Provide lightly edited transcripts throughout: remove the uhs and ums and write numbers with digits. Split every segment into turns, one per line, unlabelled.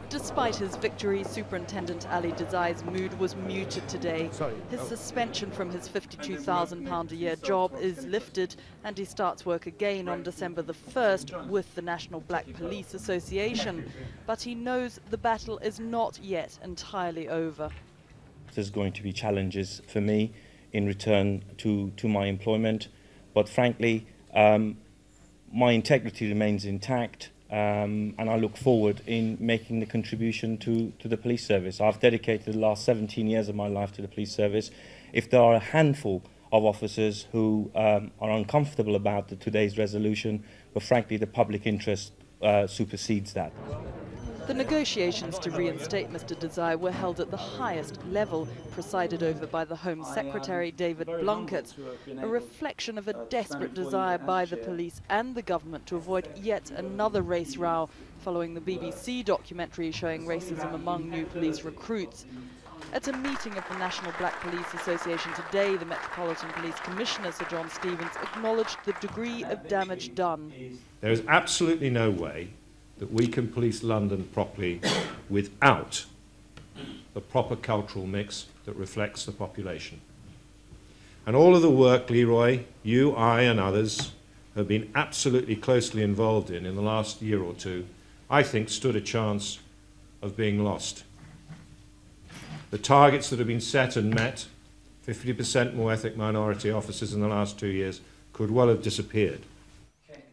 Despite his victory, Superintendent Ali Dizaei's mood was muted today. His suspension from his £52,000 a year job is lifted and he starts work again on December the 1st with the National Black Police Association. But he knows the battle is not yet entirely over.
There's going to be challenges for me in return to my employment, but frankly, my integrity remains intact. And I look forward in making the contribution to the police service. I've dedicated the last 17 years of my life to the police service. If there are a handful of officers who are uncomfortable about today's resolution, but frankly the public interest supersedes that.
The negotiations to reinstate Mr. Dizaei were held at the highest level, presided over by the Home Secretary David Blunkett, a reflection of a desperate desire by the police and the government to avoid yet another race row following the BBC documentary showing racism among new police recruits. At a meeting of the National Black Police Association today, the Metropolitan Police Commissioner, Sir John Stevens, acknowledged the degree of damage done.
There is absolutely no way that we can police London properly without the proper cultural mix that reflects the population. And all of the work, Leroy, you, I and others have been absolutely closely involved in the last year or two, I think stood a chance of being lost. The targets that have been set and met, 50% more ethnic minority officers in the last 2 years, could well have disappeared.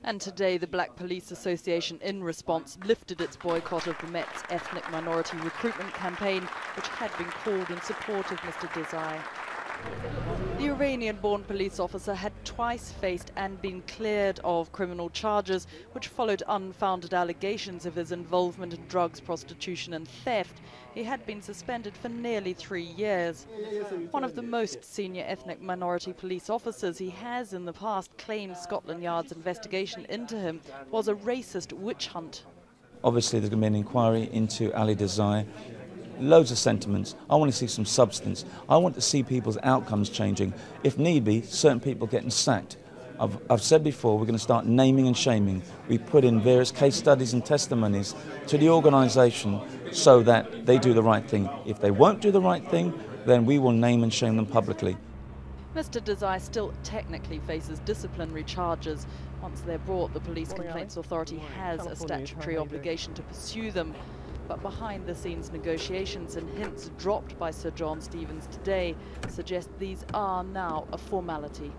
And today the Black Police Association, in response, lifted its boycott of the Met's ethnic minority recruitment campaign, which had been called in support of Mr. Dizaei. The Iranian-born police officer had twice faced and been cleared of criminal charges, which followed unfounded allegations of his involvement in drugs, prostitution and theft. He had been suspended for nearly 3 years. One of the most senior ethnic minority police officers he has in the past claimed Scotland Yard's investigation into him was a racist witch hunt.
Obviously there's going to be an inquiry into Ali Dizaei. Loads of sentiments. I want to see some substance. I want to see people's outcomes changing. If need be, certain people getting sacked. I've said before, we're going to start naming and shaming. We put in various case studies and testimonies to the organisation so that they do the right thing. If they won't do the right thing, then we will name and shame them publicly.
Mr. Dizaei still technically faces disciplinary charges. Once they're brought, the Police Complaints Authority has a statutory obligation to pursue them. But behind-the-scenes negotiations and hints dropped by Sir John Stevens today suggest these are now a formality.